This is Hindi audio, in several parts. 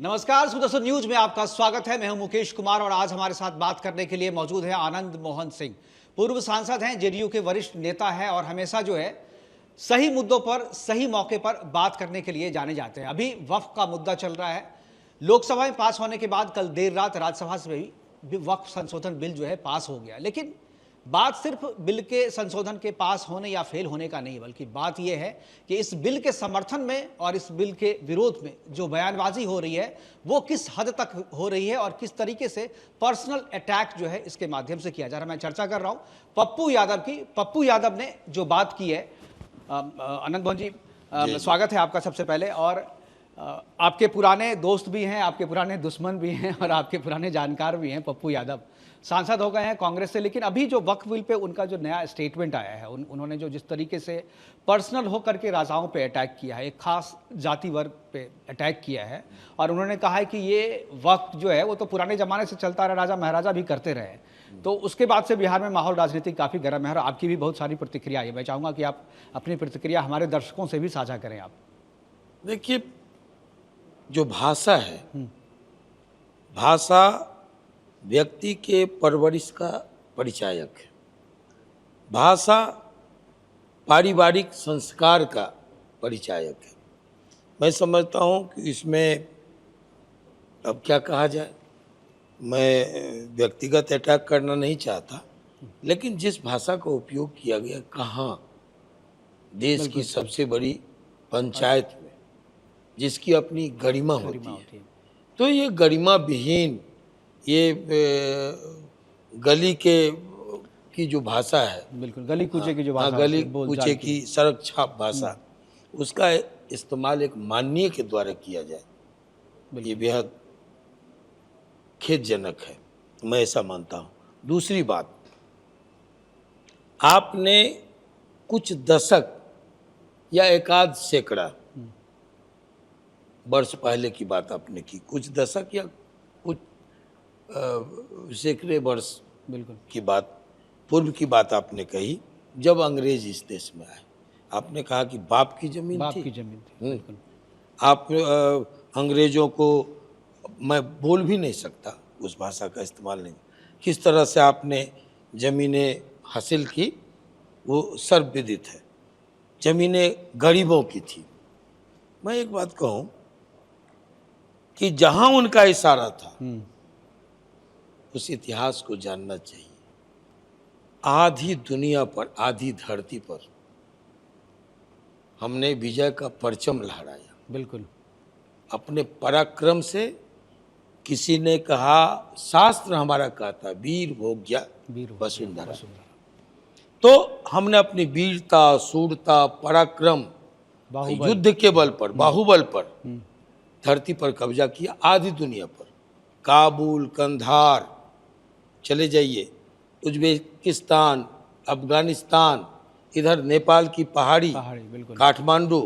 नमस्कार, सुदर्शन न्यूज में आपका स्वागत है। मैं हूं मुकेश कुमार और आज हमारे साथ बात करने के लिए मौजूद है आनंद मोहन सिंह। पूर्व सांसद हैं, जेडीयू के वरिष्ठ नेता हैं और हमेशा जो है सही मुद्दों पर सही मौके पर बात करने के लिए जाने जाते हैं। अभी वक्फ का मुद्दा चल रहा है। लोकसभा में पास होने के बाद कल देर रात राज्यसभा से भी वक्फ संशोधन बिल जो है पास हो गया। लेकिन बात सिर्फ बिल के संशोधन के पास होने या फेल होने का नहीं, बल्कि बात यह है कि इस बिल के समर्थन में और इस बिल के विरोध में जो बयानबाजी हो रही है वो किस हद तक हो रही है और किस तरीके से पर्सनल अटैक जो है इसके माध्यम से किया जा रहा है। मैं चर्चा कर रहा हूं पप्पू यादव की। पप्पू यादव ने जो बात की है, आनंद मोहन जी, स्वागत है आपका सबसे पहले। और आपके पुराने दोस्त भी हैं, आपके पुराने दुश्मन भी हैं और आपके पुराने जानकार भी हैं। पप्पू यादव सांसद हो गए हैं कांग्रेस से, लेकिन अभी जो वक्फ बिल पे उनका जो नया स्टेटमेंट आया है, उन्होंने जो जिस तरीके से पर्सनल होकर के राजाओं पे अटैक किया है, एक खास जाति वर्ग पे अटैक किया है और उन्होंने कहा है कि ये वक्फ जो है वो तो पुराने ज़माने से चलता रहा, राजा महाराजा भी करते रहे। तो उसके बाद से बिहार में माहौल राजनीतिक काफ़ी गर्म है और आपकी भी बहुत सारी प्रतिक्रिया है। मैं चाहूँगा कि आप अपनी प्रतिक्रिया हमारे दर्शकों से भी साझा करें। आप देखिए, जो भाषा है, भाषा व्यक्ति के परवरिश का परिचायक है। भाषा पारिवारिक संस्कार का परिचायक है। मैं समझता हूँ कि इसमें अब क्या कहा जाए, मैं व्यक्तिगत अटैक करना नहीं चाहता, लेकिन जिस भाषा का उपयोग किया गया, कहाँ देश की सबसे बड़ी पंचायत में जिसकी अपनी गरिमा होती है, तो ये गरिमा विहीन, ये गली की जो भाषा है, बिल्कुल गली कूचे की जो भाषा, गली कूचे की सड़क छाप भाषा, उसका इस्तेमाल एक माननीय के द्वारा किया जाए, ये बेहद खेदजनक है। मैं ऐसा मानता हूँ। दूसरी बात, आपने कुछ दशक या एकाध सैकड़ा वर्ष पहले की बात आपने की, कुछ दशक या कुछ सैकड़े वर्ष बिल्कुल की बात, पूर्व की बात आपने कही, जब अंग्रेज इस देश में आए। आपने कहा कि बाप की जमीन थी। आप अंग्रेजों को, मैं बोल भी नहीं सकता, उस भाषा का इस्तेमाल नहीं, किस तरह से आपने ज़मीनें हासिल की वो सर्वविदित है। ज़मीनें गरीबों की थी। मैं एक बात कहूँ कि जहाँ उनका इशारा था उस इतिहास को जानना चाहिए। आधी दुनिया पर, आधी धरती पर हमने विजय का परचम लहराया। बिल्कुल अपने पराक्रम से। किसी ने कहा, शास्त्र हमारा कहता, वीर भोग्या वसुंधरा। तो हमने अपनी वीरता, शूरता, पराक्रम, युद्ध के बल पर, बाहुबल पर धरती पर कब्जा किया, आधी दुनिया पर। काबुल, कंधार, चले जाइए, उज्बेकिस्तान, अफगानिस्तान, इधर नेपाल की पहाड़ी काठमांडू,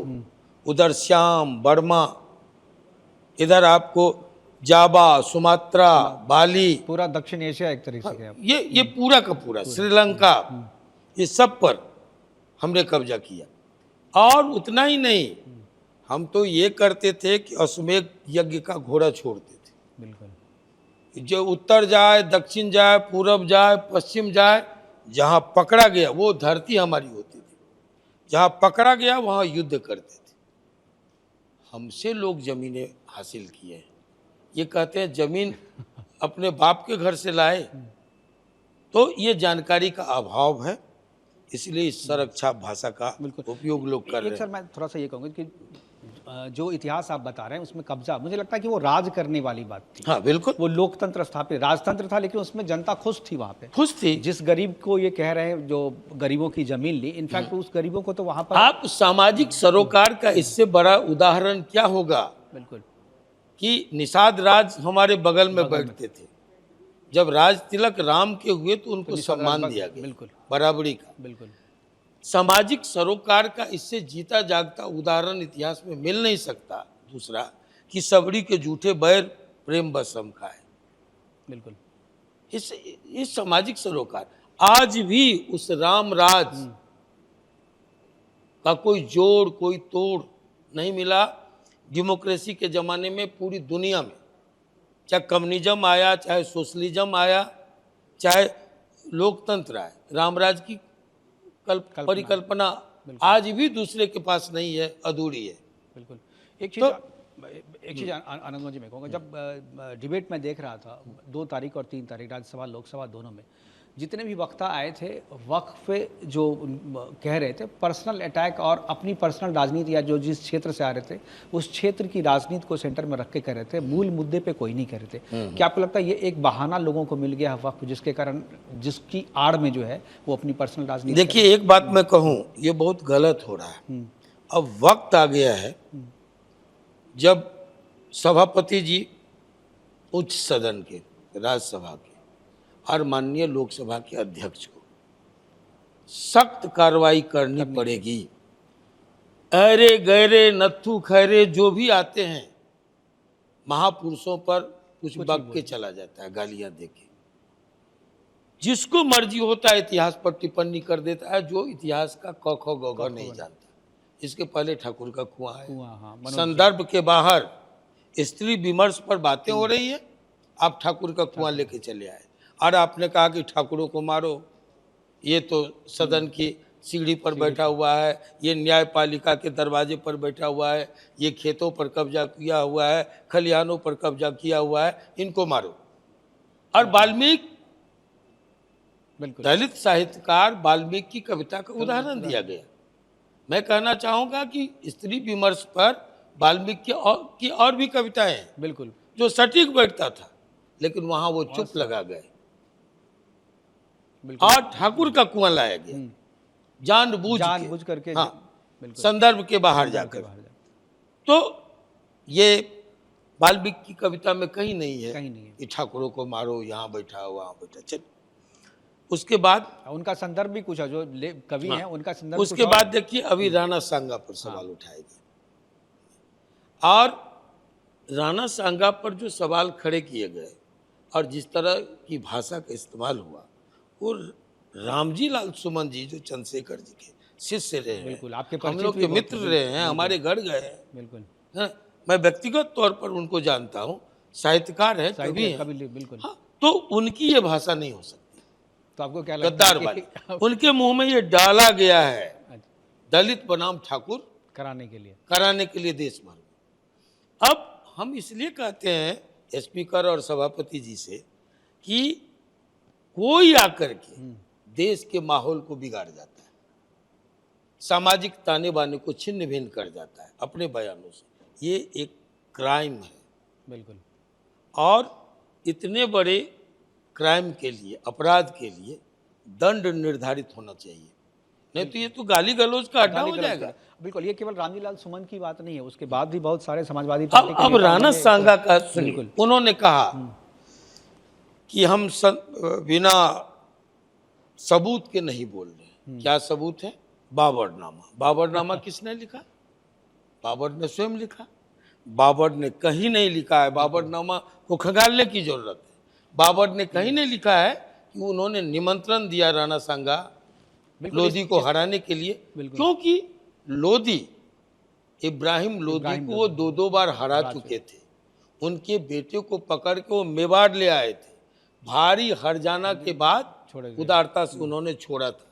उधर श्याम, बर्मा, इधर आपको जावा, सुमात्रा, बाली, पूरा दक्षिण एशिया एक तरीके से, ये पूरा का पूरा श्रीलंका, ये सब पर हमने कब्जा किया। और उतना ही नहीं, हम तो ये करते थे कि अश्वमेध यज्ञ का घोड़ा छोड़ते थे। बिल्कुल, जो उत्तर जाए, दक्षिण जाए, पूरब जाए, पश्चिम जाए, जहाँ पकड़ा गया वो धरती हमारी होती थी। जहाँ पकड़ा गया वहाँ युद्ध करते थे। हमसे लोग जमीनें हासिल किए हैं। ये कहते हैं जमीन अपने बाप के घर से लाए, तो ये जानकारी का अभाव है, इसलिए इस संरक्षा भाषा का उपयोग लोग कर रहे हैं। सर, मैं थोड़ा सा ये कहूँगा कि जो इतिहास आप बता रहे हैं उसमें कब्जा, मुझे लगता है कि वो राज करने वाली बात थी। हाँ बिल्कुल, वो लोकतंत्र स्थापित राजतंत्र था, लेकिन उसमें जनता खुश थी, वहाँ पे खुश थी। जिस गरीब को ये कह रहे हैं जो गरीबों की जमीन ली, इनफैक्ट उस गरीबों को तो वहाँ पर आप सामाजिक सरोकार का इससे बड़ा उदाहरण क्या होगा। बिल्कुल, कि निषाद राज हमारे बगल में बैठते थे। जब राज तिलक राम के हुए तो उनको सम्मान दिया गया, बिल्कुल बराबरी का। बिल्कुल, सामाजिक सरोकार का इससे जीता जागता उदाहरण इतिहास में मिल नहीं सकता। दूसरा कि सबरी के झूठे बैर प्रेम बसम का है। बिल्कुल, इस सामाजिक सरोकार आज भी उस राम राज का कोई जोड़, कोई तोड़ नहीं मिला। डेमोक्रेसी के ज़माने में पूरी दुनिया में, चाहे कम्युनिज्म आया, चाहे सोशलिज्म आया, चाहे लोकतंत्र आया, रामराज की परिकल्पना आज भी दूसरे के पास नहीं है, अधूरी है। बिल्कुल। एक चीज़ आनंद मोहन जी मैं कहूँगा, जब डिबेट में देख रहा था 2 तारीख और 3 तारीख राज्यसभा लोकसभा दोनों में, जितने भी वक्ता आए थे वक्फ पे जो कह रहे थे पर्सनल अटैक और अपनी पर्सनल राजनीति या जो जिस क्षेत्र से आ रहे थे उस क्षेत्र की राजनीति को सेंटर में रख के कह रहे थे, मूल मुद्दे पे कोई नहीं कह रहे थे। क्या आपको लगता है ये एक बहाना लोगों को मिल गया है वक्फ, जिसके कारण जिसकी आड़ में जो है वो अपनी पर्सनल राजनीति? देखिए, एक बात मैं कहूँ, ये बहुत गलत हो रहा है। अब वक्त आ गया है जब सभापति जी उच्च सदन के, राज्यसभा के और माननीय लोकसभा के अध्यक्ष को सख्त कार्रवाई करनी पड़ेगी। अरे गहरे नत्थु खैरे जो भी आते हैं महापुरुषों पर कुछ बक के चला जाता है, गालियां देके। जिसको मर्जी होता है इतिहास पर टिप्पणी कर देता है, जो इतिहास का क ख ग घ नहीं जानता। इसके पहले ठाकुर का कुआं है, संदर्भ के बाहर स्त्री विमर्श पर बातें हो रही है, आप ठाकुर का कुआं लेके चले आए और आपने कहा कि ठाकुरों को मारो, ये तो सदन की सीढ़ी पर बैठा हुआ है, ये न्यायपालिका के दरवाजे पर बैठा हुआ है, ये खेतों पर कब्जा किया हुआ है, खलिहानों पर कब्जा किया हुआ है, इनको मारो। और वाल्मीकि, दलित साहित्यकार वाल्मीकि की कविता का उदाहरण दिया गया। मैं कहना चाहूंगा कि स्त्री विमर्श पर वाल्मीकि की और भी कविताएं हैं, बिल्कुल, जो सटीक बैठता था, लेकिन वहां वो चुप लगा गए और ठाकुर का कुआं लाया गया जानबूझ करके, हाँ, संदर्भ के बाहर जाकर। तो ये वाल्मीकि की कविता में कहीं नहीं है कि ठाकुरों को मारो, यहाँ बैठा वहां बैठा। चल, उसके बाद उनका संदर्भ भी कुछ है, जो कवि हैं उनका संदर्भ। उसके बाद देखिए अभी राणा सांगा पर सवाल उठाए गए, और राणा सांगा पर जो सवाल खड़े किए गए और जिस तरह की भाषा का इस्तेमाल हुआ, वो रामजी लाल सुमन जी जो चंद्रशेखर जी के शिष्य रहे हैं, हम लोग के मित्र रहे हैं, हमारे घर गए हैं, बिल्कुल, मैं व्यक्तिगत तौर पर उनको जानता हूँ, साहित्यकार है, कवि है, बिल्कुल। हाँ, तो उनकी ये भाषा नहीं हो सकती। तो आपको क्या लगता गद्दार वाली उनके मुंह में ये डाला गया है दलित बनाम ठाकुर कराने के लिए देश भर में। अब हम इसलिए कहते हैं स्पीकर और सभापति जी से कि कोई आकर के देश के माहौल को बिगाड़ जाता है, सामाजिक ताने बाने को छिन्न भिन्न कर जाता है अपने बयानों से, ये एक क्राइम है, बिल्कुल। और इतने बड़े क्राइम के लिए, अपराध के लिए दंड निर्धारित होना चाहिए, नहीं तो ये तो गाली गलौज का अड्डा हो जाएगा। बिल्कुल, ये केवल रामजी लाल सुमन की बात नहीं है, उसके बाद भी बहुत सारे समाजवादी पार्टी अब राणा सांगा का सुनिए, उन्होंने कहा कि हम बिना सबूत के नहीं बोल रहे। क्या सबूत है? बाबरनामा। बाबरनामा किसने लिखा? बाबर ने स्वयं लिखा। बाबर ने कहीं नहीं लिखा है, बाबरनामा को खंगालने की जरूरत है। बाबर ने कहीं नहीं लिखा है कि उन्होंने निमंत्रण दिया राणा सांगा लोधी को हराने के लिए, क्योंकि लोधी, इब्राहिम लोधी को वो 2 बार हरा चुके थे। उनके बेटे को पकड़ के वो मेवाड़ ले आए थे, भारी हरजाना के बाद उदारता से उन्होंने छोड़ा था।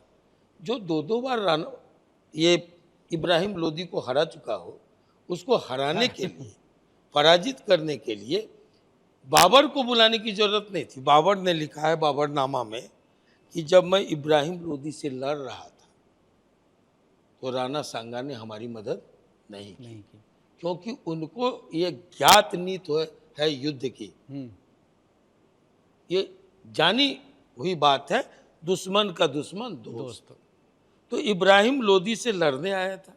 जो 2 बार ये इब्राहिम लोधी को हरा चुका हो, उसको हराने के लिए, पराजित करने के लिए बाबर को बुलाने की जरूरत नहीं थी। बाबर ने लिखा है बाबरनामा में कि जब मैं इब्राहिम लोधी से लड़ रहा था तो राणा सांगा ने हमारी मदद नहीं की, क्योंकि उनको ये ज्ञात नीति है युद्ध की, ये जानी हुई बात है, दुश्मन का दुश्मन दोस्त। तो इब्राहिम लोधी से लड़ने आया था।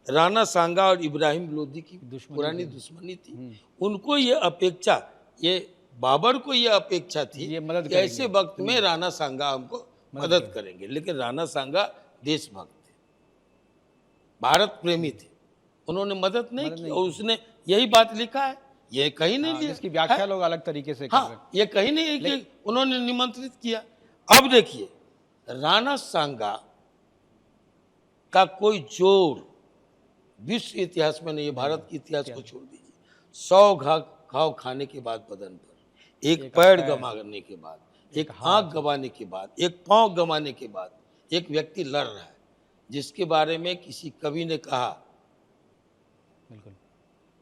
राणा सांगा और इब्राहिम लोधी की पुरानी दुश्मनी थी। उनको ये अपेक्षा, ये बाबर को ये अपेक्षा थी कि ऐसे वक्त में राणा सांगा हमको मदद करेंगे, लेकिन राणा सांगा देशभक्त थे, भारत प्रेमी थे, उन्होंने मदद नहीं की। और उसने यही बात लिखा है, ये कहीं नहीं लिया, इसकी व्याख्या लोग अलग तरीके से कर रहे हैं। ये कहीं नहीं है कि उन्होंने निमंत्रित किया। अब देखिए, राणा सांगा का कोई जोड़ विश्व इतिहास में नहीं, ये भारत के इतिहास को छोड़ दीजिए, 100 घाव खाने के बाद बदन पर, एक पैर गंवाने के बाद, एक आंख गंवाने के बाद, एक पांव गंवाने के बाद एक व्यक्ति लड़ रहा है, जिसके बारे में किसी कवि ने कहा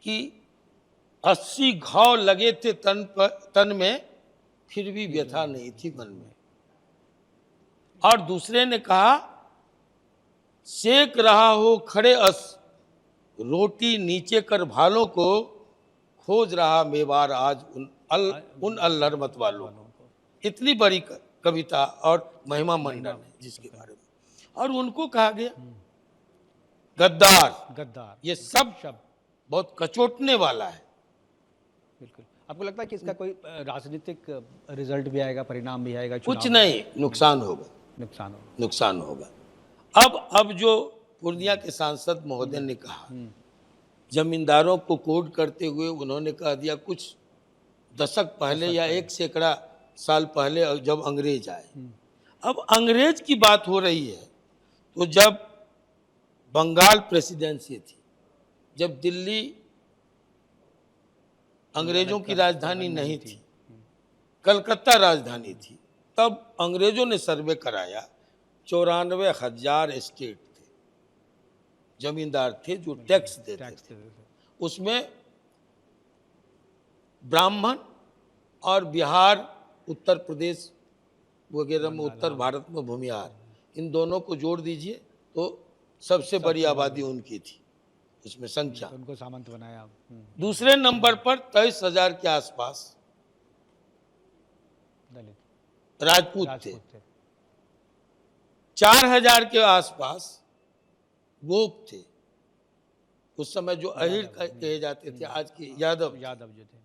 कि 80 घाव लगे थे तन में, फिर भी व्यथा नहीं थी मन में। और दूसरे ने कहा, सेक रहा हो खड़े अस, रोटी नीचे कर भालों को, खोज रहा मेवार आज उन अल्लड़ मत वालों को। इतनी बड़ी कविता और महिमा मंडन है जिसके बारे में, और उनको कहा गया गद्दार। ये सब बहुत कचोटने वाला है। बिल्कुल। आपको लगता है कि इसका कोई राजनीतिक रिजल्ट भी आएगा, परिणाम भी आएगा? कुछ नहीं, नुकसान होगा। अब जो पूर्णिया के सांसद महोदय ने कहा, जमींदारों को कोड करते हुए उन्होंने कह दिया कुछ दशक पहले या 1 सैकड़ा साल पहले जब अंग्रेज आए। अब अंग्रेज की बात हो रही है, तो जब बंगाल प्रेसिडेंसी थी, जब दिल्ली अंग्रेजों की राजधानी नहीं थी, कलकत्ता राजधानी थी, तब अंग्रेजों ने सर्वे कराया, 94,000 एस्टेट थे, जमींदार थे जो टैक्स देते थे। उसमें ब्राह्मण और बिहार, उत्तर प्रदेश वगैरह में, उत्तर भारत में भूमिहार, इन दोनों को जोड़ दीजिए तो सबसे बड़ी आबादी उनकी थी, उसमें संख्या। उनको सामंत बनाया। दूसरे नंबर पर 23,000 के आसपास राजपूत थे, 4,000 के आसपास गोप थे, उस समय जो अहिर कहे जाते थे, आज के यादव जो थे।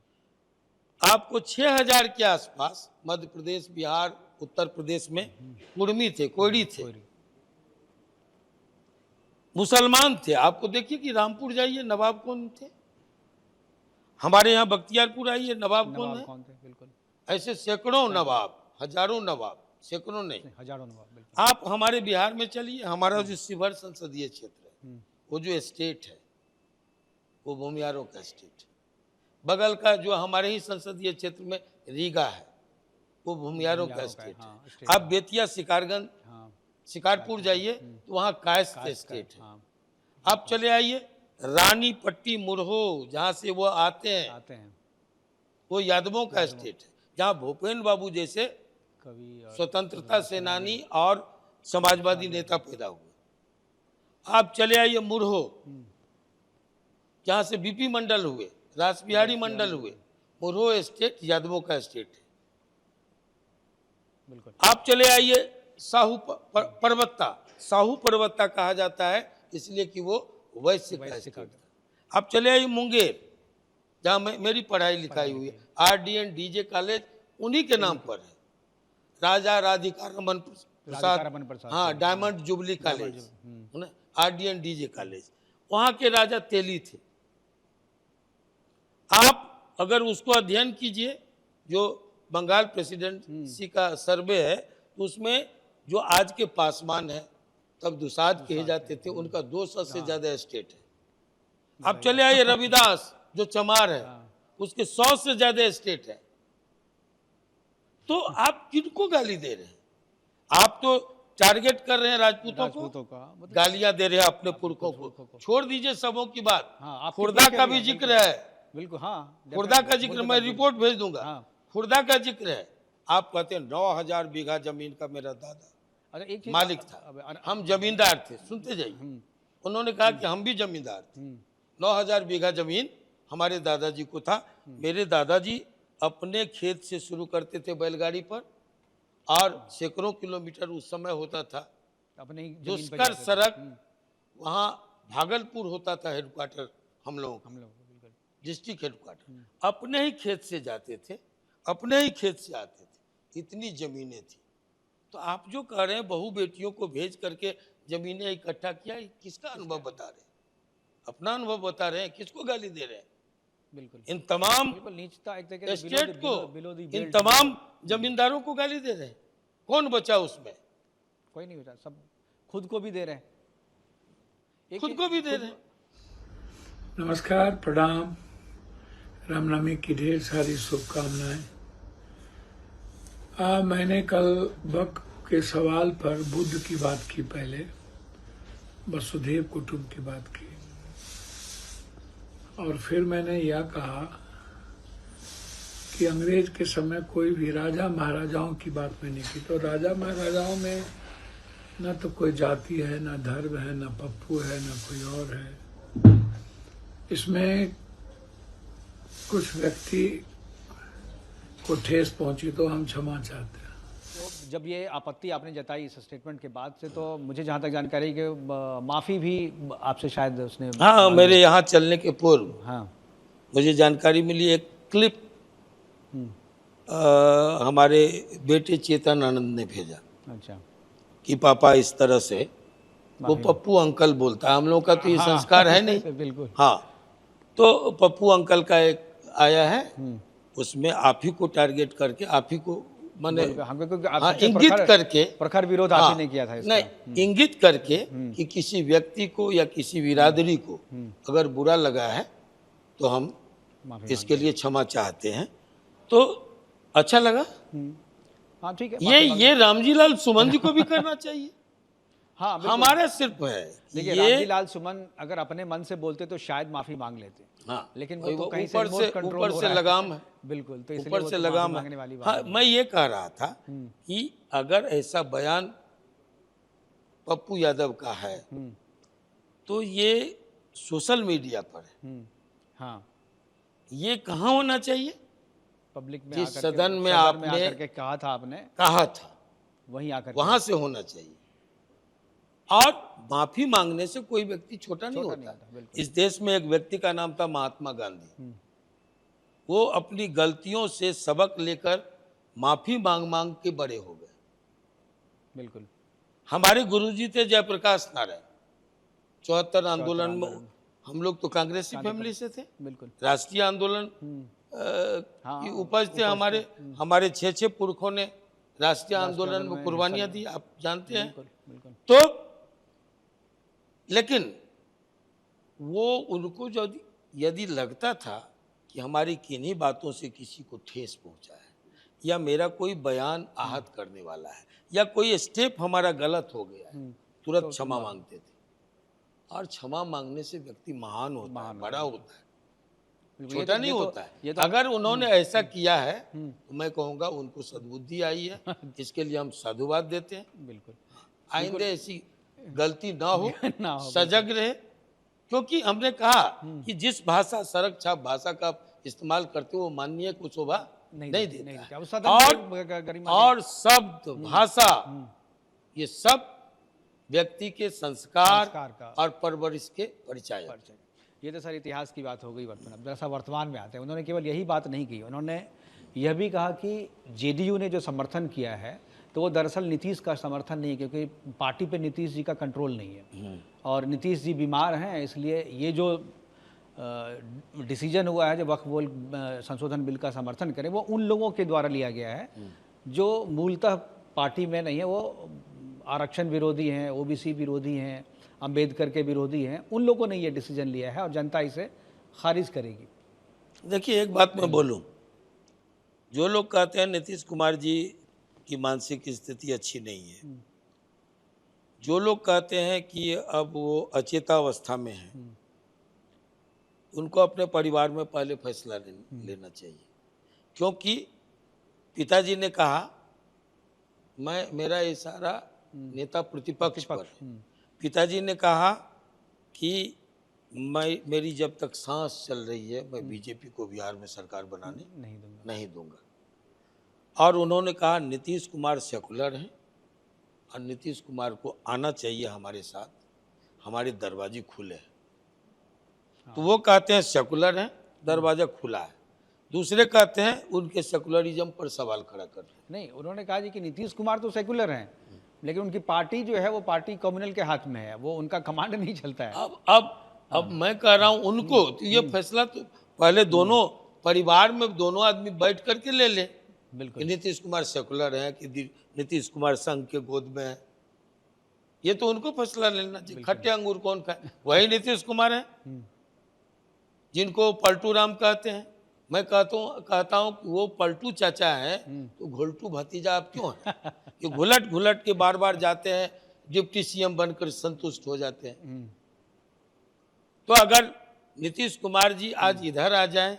आपको 6,000 के आसपास मध्य प्रदेश, बिहार, उत्तर प्रदेश में कुर्मी थे, कोयरी थे, मुसलमान थे। आपको देखिए कि रामपुर जाइए, नवाब कौन थे, हमारे यहाँ बख्तियारपुर आइए, नवाब कौन है? बिल्कुल। ऐसे सैकड़ों नवाब, हजारों नवाब, सैकड़ों नहीं, हजारों नवाब। आप हमारे बिहार में चलिए, हमारा जो शिवहर संसदीय क्षेत्र है, वो जो स्टेट है, वो भूमिहारों का स्टेट है। बगल का जो हमारे ही संसदीय क्षेत्र में रीगा है, वो भूमिहारों का स्टेट है। आप बेतिया, शिकारगंज, शिकारपुर जाइए तो वहाँ कायस्थ स्टेट है। आप चले आइए रानी पट्टी, मुरहो, जहाँ से वो आते हैं, वो यादवों का स्टेट है, जहाँ भूपेन बाबू जैसे स्वतंत्रता सेनानी और समाजवादी नेता पैदा हुए। आप चले आइए मुरहो, जहाँ से बीपी मंडल हुए, रासबिहारी मंडल हुए। मुरहो स्टेट यादवों का स्टेट है। बिल्कुल। आप चले आइए साहू पर्वता कहा जाता है इसलिए कि वो वैश्य का स्टेट है। आप चले आइए मुंगेर, जहाँ मेरी पढ़ाई लिखाई हुई है, RDN DJ कॉलेज उन्हीं के नाम पर है। राजा राधिका रमन प्रसाद, हाँ, diamond jubilee college, RDN DJ college, वहाँ के राजा तेली थे। आप अगर उसको अध्ययन कीजिए, जो बंगाल प्रेसिडेंसी का सर्वे है, तो उसमें जो आज के पासवान है, तब दुसाद कहे जाते थे, उनका 200 से ज्यादा स्टेट है। आप चले आइए रविदास जो चमार है, उसके 100 से ज्यादा स्टेट है। तो आप किनको गाली दे रहे हैं? आप तो टारगेट कर रहे हैं राजपूतों को, गालियां दे रहे हैं अपने पुरखों को। छोड़ दीजिए सबों की बात, खुर्दा का भी जिक्र है। बिल्कुल, हाँ, खुर्दा का जिक्र, मैं रिपोर्ट भेज दूंगा। खुर्दा का जिक्र है। आप कहते हैं 9,000 बीघा जमीन का मेरा दादा मालिक था, हम जमींदार थे। सुनते जाइए, उन्होंने कहा कि हम भी जमींदार थे, 9,000 बीघा जमीन हमारे दादाजी को था। मेरे दादाजी अपने खेत से शुरू करते थे बैलगाड़ी पर, और सैकड़ों किलोमीटर उस समय होता था अपने दुष्कर सड़क, वहाँ भागलपुर होता था हेडक्वार्टर हम लोगों का, डिस्ट्रिक्ट हेडक्वार्टर। अपने ही खेत से जाते थे, अपने ही खेत से आते थे, इतनी जमीनें थी। तो आप जो कह रहे हैं बहु बेटियों को भेज करके जमीनें इकट्ठा किया, किसका अनुभव बता रहे हैं? अपना अनुभव बता रहे हैं, किसको गाली दे रहे हैं? बिल्कुल, इन तमाम स्टेट को, इन तमाम जमींदारों को गाली दे रहे हैं। कौन बचा उसमें? कोई नहीं बचा, सब खुद को भी दे रहे हैं, खुद को भी दे रहे हैं। नमस्कार, प्रणाम। रामनवमी की ढेर सारी शुभकामनाएं। मैंने कल बक के सवाल पर बुद्ध की बात की, पहले वसुधैव कुटुंब की बात की, और फिर मैंने यह कहा कि अंग्रेज के समय कोई भी राजा महाराजाओं की बात में नहीं की। तो राजा महाराजाओं में न तो कोई जाति है, न धर्म है, न पप्पू है, न कोई और है। इसमें कुछ व्यक्ति को ठेस पहुंची तो हम क्षमा चाहते हैं। तो जब ये आपत्ति आपने जताई इस स्टेटमेंट के बाद से, तो मुझे जहाँ तक जानकारी है कि माफ़ी भी आपसे शायद उसने हाँ, मेरे यहाँ चलने के पूर्व हाँ मुझे जानकारी मिली, एक क्लिप हमारे बेटे चेतन आनंद ने भेजा अच्छा कि पापा इस तरह से, वो पप्पू अंकल बोलता है, हम लोग का तो ये संस्कार है नहीं। बिल्कुल हाँ, तो पप्पू अंकल का एक आया है, उसमें आप ही को टारगेट करके, आप ही को माने हाँ, इंगित करके, प्रखर विरोध हाँ, आप ही ने किया था इसका। नहीं, इंगित करके कि किसी व्यक्ति को या किसी बिरादरी को अगर बुरा लगा है तो हम माफी इसके लिए क्षमा चाहते हैं। तो अच्छा लगा। हाँ ठीक है, ये रामजी लाल सुमन जी को भी करना चाहिए। हाँ बिल्कुल। हमारे सिर्फ है देखिए, ये, रामजी लाल सुमन अगर अपने मन से बोलते तो शायद माफी मांग लेते, हाँ, लेकिन वो तो कहीं से ऊपर रिमोट कंट्रोल ऊपर हो से रहा है। लगाम है, बिल्कुल, तो इसलिए ऊपर वो से तो लगाम माफी मांगने है। वाली बात हाँ, मैं ये कह रहा था कि अगर ऐसा बयान पप्पू यादव का है तो ये सोशल मीडिया पर है, हाँ ये कहाँ होना चाहिए? पब्लिक में जिस आकर सदन में आकर आपने के कहा था, आपने कहा था वहीं आकर के वहां से होना चाहिए। और माफी मांगने से कोई व्यक्ति छोटा नहीं नहीं होता। होता, बिल्कुल। इस देश में एक व्यक्ति का नाम था महात्मा गांधी, वो अपनी गलतियों से सबक लेकर माफी मांग मांग के बड़े हो गए। बिल्कुल। हमारे गुरुजी थे जयप्रकाश नारायण, 74 आंदोलन में हम लोग तो कांग्रेसी फैमिली से थे, बिल्कुल। राष्ट्रीय आंदोलन हाँ, की उपज थे हमारे। हमारे 6 पुरखों ने राष्ट्रीय आंदोलन में कुर्बानियां दी, आप जानते हैं। बिल्कुल। तो लेकिन वो उनको जो यदि लगता था कि हमारी किन्हीं बातों से किसी को ठेस पहुंचा है, या मेरा कोई बयान आहत करने वाला है, या कोई स्टेप हमारा गलत हो गया है, तुरंत क्षमा मांगते थे। और क्षमा मांगने से व्यक्ति महान होता है, बड़ा होता है, छोटा नहीं होता है। अगर उन्होंने ऐसा किया है तो मैं कहूँगा उनको सद्बुद्धि आई है, इसके लिए हम साधुवाद देते हैं। बिल्कुल। आइंदे ऐसी गलती ना हो, सजग रहे। क्योंकि हमने कहा कि जिस भाषा, सड़क छाप भाषा का इस्तेमाल करते हो, वो माननीय को शोभा नहीं देता है। और शब्द, भाषा, ये सब व्यक्ति के संस्कार और परवरिश के परिचय। ये तो सर इतिहास की बात हो गई। अब जरा सा वर्तमान में आते हैं। उन्होंने केवल यही बात नहीं की, उन्होंने यह भी कहा कि जेडीयू ने जो समर्थन किया है तो वो दरअसल नीतीश का समर्थन नहीं है, क्योंकि पार्टी पे नीतीश जी का कंट्रोल नहीं है और नीतीश जी बीमार हैं, इसलिए ये जो डिसीजन हुआ है जो वक्फ बोर्ड संशोधन बिल का समर्थन करें, वो उन लोगों के द्वारा लिया गया है जो मूलतः पार्टी में नहीं है, वो आरक्षण विरोधी हैं, ओबीसी विरोधी हैं, अंबेडकर के विरोधी हैं। उन लोगों ने ये डिसीजन लिया है और जनता इसे खारिज करेगी। देखिए, एक बात मैं बोलूं, जो लोग कहते हैं नीतीश कुमार जी की मानसिक स्थिति अच्छी नहीं है, जो लोग कहते हैं कि अब वो अचेतावस्था में है, उनको अपने परिवार में पहले फैसला लेना चाहिए। क्योंकि पिताजी ने कहा, मेरा इशारा नेता प्रतिपक्ष पर है। पिताजी ने कहा कि मेरी जब तक सांस चल रही है मैं बीजेपी को बिहार में सरकार बनाने नहीं दूंगा। और उन्होंने कहा नीतीश कुमार सेकुलर हैं और नीतीश कुमार को आना चाहिए हमारे साथ, हमारे दरवाजे खुले हैं। तो वो कहते हैं सेकुलर हैं, दरवाजा खुला है। दूसरे कहते हैं उनके सेकुलरिज्म पर सवाल खड़ा करते हैं। नहीं, उन्होंने कहा जी कि नीतीश कुमार तो सेकुलर हैं, लेकिन उनकी पार्टी जो है वो पार्टी कम्युनल के हाथ में है, वो उनका कमांड नहीं चलता है। अब मैं कह रहा हूं उनको, तो ये फैसला तो पहले दोनों परिवार में दोनों आदमी बैठ करके ले ले। बिल्कुल। नीतीश कुमार सेकुलर है कि नीतीश कुमार संघ के गोद में है, ये तो उनको फैसला लेना चाहिए। खट्टे अंगूर कौन खाए, वही नीतीश कुमार है। जिनको पलटू राम कहते हैं, मैं कहता हूँ कि वो पलटू चाचा है तो घोलटू भतीजा आप क्यों हैं? ये घुलट घुलट के बार बार जाते हैं, डिप्टी सीएम बनकर संतुष्ट हो जाते हैं। तो अगर नीतीश कुमार जी आज इधर आ जाएं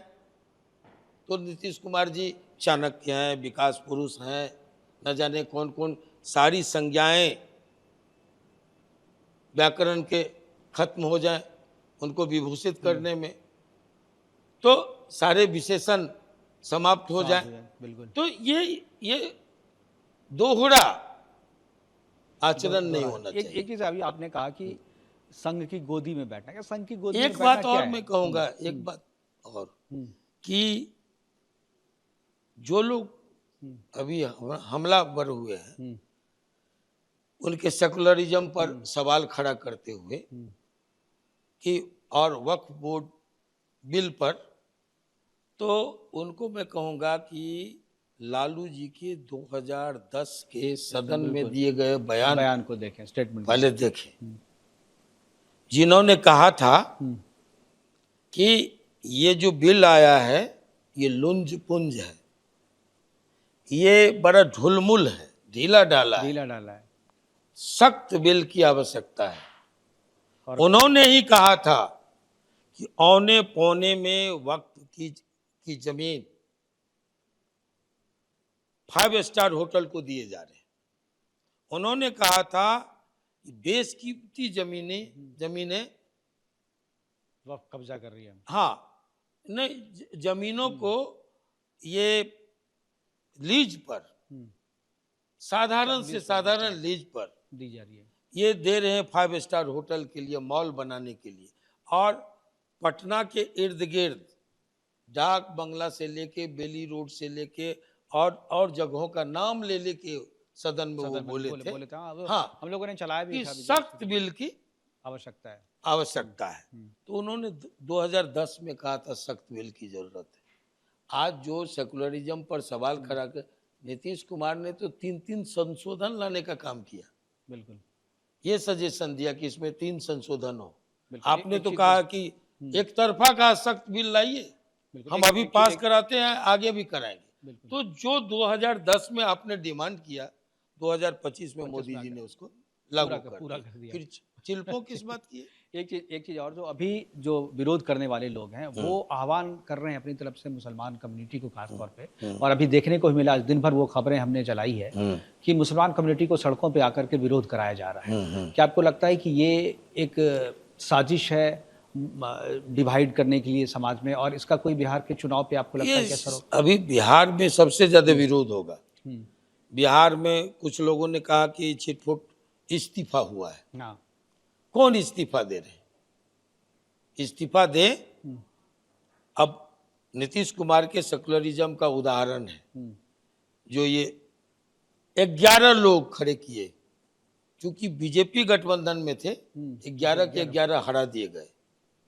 तो नीतीश कुमार जी चाणक्य हैं, विकास पुरुष हैं, न जाने कौन कौन सारी संज्ञाएं व्याकरण के खत्म हो जाएं उनको विभूषित करने में, तो सारे विशेषण समाप्त हो जाए। बिल्कुल। तो ये दोहरा आचरण नहीं होना चाहिए। एक चीज अभी आपने कहा कि संघ की गोदी में बैठना, क्या संघ की गोदी एक में बात बैठना और क्या है? मैं कहूंगा, एक बात और कि जो लोग अभी हमलावर हुए हैं उनके सेकुलरिज्म पर सवाल खड़ा करते हुए कि और वक्फ बोर्ड बिल पर, तो उनको मैं कहूंगा कि लालू जी के 2010 के सदन में दिए गए बयान को देखें, स्टेटमेंट पहले देखें, जिन्होंने कहा था कि ये जो बिल आया है ये लुंज पुंज है, ये बड़ा ढुलमुल है, ढीला डाला है, सख्त बिल की आवश्यकता है। उन्होंने ही कहा था कि औने पौने में वक्त की जमीन 5 स्टार होटल को दिए जा रहे हैं। उन्होंने कहा था कि बेशकीमती जमीनें वक्त कब्जा कर रही है। हाँ, नहीं, जमीनों को ये लीज पर, साधारण से साधारण लीज पर दी जा रही है। ये दे रहे हैं 5 स्टार होटल के लिए, मॉल बनाने के लिए। और पटना के इर्द गिर्द डाक बंगला से लेके बेली रोड से लेके और जगहों का नाम ले लेके सदन में वो बोले थे। हाँ, हम लोगों ने चलाया भी था। सख्त बिल की आवश्यकता है। तो उन्होंने 2010 में कहा था सख्त बिल की जरूरत है। आज जो सेकुलरिज्म पर सवाल खड़ा कर नीतीश कुमार ने तो 3 संशोधन लाने का काम किया। बिल्कुल, ये सजेशन दिया कि इसमें 3 संशोधन हो। आपने तो कहा कि एक तरफा का सख्त बिल लाइए, हम अभी पास कराते हैं, आगे भी कराएंगे। तो जो 2010 में आपने डिमांड किया, 2025 में मोदी जी ने उसको लागू कर दिया। फिर चिल्पो किस बात की? एक चीज और, जो अभी जो विरोध करने वाले लोग हैं वो आह्वान कर रहे हैं अपनी तरफ से मुसलमान कम्युनिटी को खास तौर पे, और अभी देखने को मिला, आज दिन भर वो खबरें हमने चलाई है कि मुसलमान कम्युनिटी को सड़कों पे आकर के विरोध कराया जा रहा है। क्या आपको लगता है कि ये एक साजिश है डिवाइड करने के लिए समाज में, और इसका कोई बिहार के चुनाव पे आपको लगता है क्या असर होगा? अभी बिहार में सबसे ज्यादा विरोध होगा। बिहार में कुछ लोगों ने कहा कि छिटफुट इस्तीफा हुआ है। कौन इस्तीफा दे रहे हैं? इस्तीफा दे। अब नीतीश कुमार के सेकुलरिज्म का उदाहरण है जो ये 11 लोग खड़े किए, क्योंकि बीजेपी गठबंधन में थे, 11 के 11 हरा दिए गए।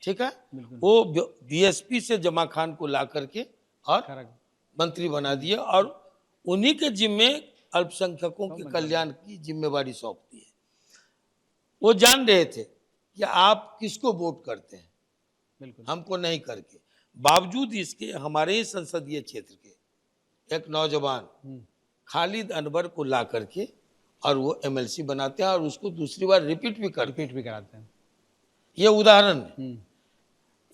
ठीक है, वो बीएसपी से जमा खान को ला करके और मंत्री बना दिए, और उन्हीं के जिम्मे अल्पसंख्यकों के कल्याण की जिम्मेवारी सौंप दी है। वो जान रहे थे कि आप किसको वोट करते हैं, हमको नहीं करके। बावजूद इसके हमारे ही संसदीय क्षेत्र के एक नौजवान खालिद अनवर को ला करके और वो एमएलसी बनाते हैं और उसको दूसरी बार रिपीट भी कराते हैं। ये उदाहरण है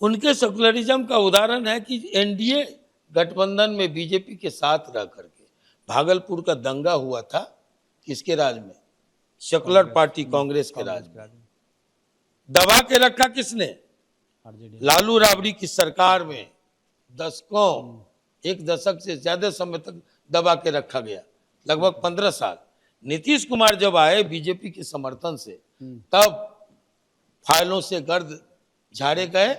उनके सेकुलरिज्म का। उदाहरण है कि एनडीए गठबंधन में बीजेपी के साथ रह करके भागलपुर का दंगा हुआ था, किसके राज में? सेकुलर पार्टी कांग्रेस के राज में। दबा के रखा किसने? लालू राबड़ी की सरकार में एक दशक से ज्यादा समय तक दबा के रखा गया, लगभग 15 साल। नीतीश कुमार जब आए बीजेपी के समर्थन से, तब फाइलों से गर्द झाड़े गए,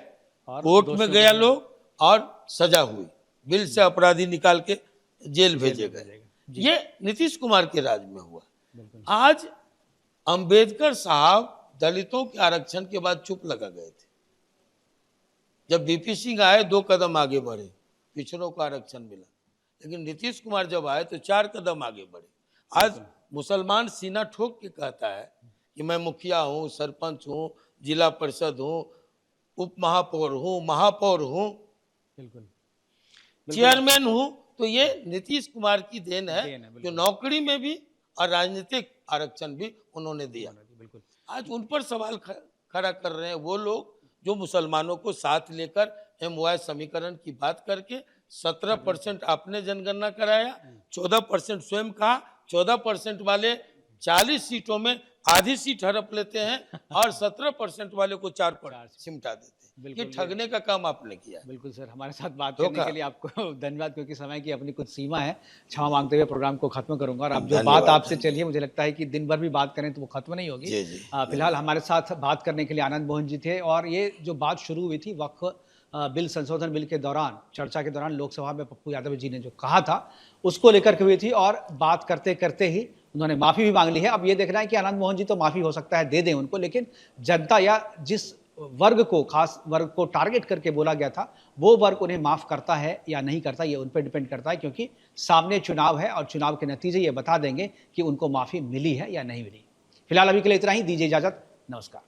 कोर्ट में गया लोग और सजा हुई, बिल से अपराधी निकाल के जेल भेजे गए। ये नीतीश कुमार के राज में हुआ। आज अंबेडकर साहब दलितों के आरक्षण के बाद चुप लगा गए थे। जब बीपी सिंह आए 2 कदम आगे बढ़े, पिछड़ों को आरक्षण मिला। लेकिन नीतीश कुमार जब आए तो 4 कदम आगे बढ़े। आज मुसलमान सीना ठोक के कहता है कि मैं मुखिया हूँ, सरपंच हूँ, जिला परिषद हूँ, उप महापौर हूँ, महापौर हूँ, बिल्कुल चेयरमैन हूँ, तो ये नीतीश कुमार की देन है, बिल्कुल। जो नौकरी में भी और राजनीतिक आरक्षण भी उन्होंने दिया। बिल्कुल आज उन पर सवाल खड़ा कर रहे हैं वो लोग जो मुसलमानों को साथ लेकर MOI समीकरण की बात करके 17% आपने जनगणना कराया, 14% स्वयं कहा, 14% वाले 40 सीटों में आधी सीट हड़प लेते हैं और 17% वाले को 4 सिमटा देते हैं। ये बिल्कुल, ठगने का काम आपने किया है। बिल्कुल सर, हमारे साथ बात करने के लिए आपको धन्यवाद, क्योंकि समय की अपनी कुछ सीमा है। क्षमा मांगते हुए प्रोग्राम को खत्म करूंगा, और अब जो धन्यवाद, बात आपसे चली है, मुझे लगता है कि दिन भर भी बात करें तो वो खत्म नहीं होगी। जी, जी, फिलहाल हमारे साथ बात करने के लिए आनंद मोहन जी थे, और ये जो बात शुरू हुई थी वक्फ बिल संशोधन बिल के दौरान, चर्चा के दौरान लोकसभा में पप्पू यादव जी ने जो कहा था उसको लेकर के हुई थी, और बात करते करते ही उन्होंने माफ़ी भी मांग ली है। अब ये देखना है कि आनंद मोहन जी तो माफ़ी हो सकता है दे दें उनको, लेकिन जनता या जिस वर्ग को, खास वर्ग को टारगेट करके बोला गया था, वो वर्ग उन्हें माफ़ करता है या नहीं करता, ये उन पर डिपेंड करता है, क्योंकि सामने चुनाव है और चुनाव के नतीजे ये बता देंगे कि उनको माफ़ी मिली है या नहीं मिली। फिलहाल अभी के लिए इतना ही, दीजिए इजाज़त, नमस्कार।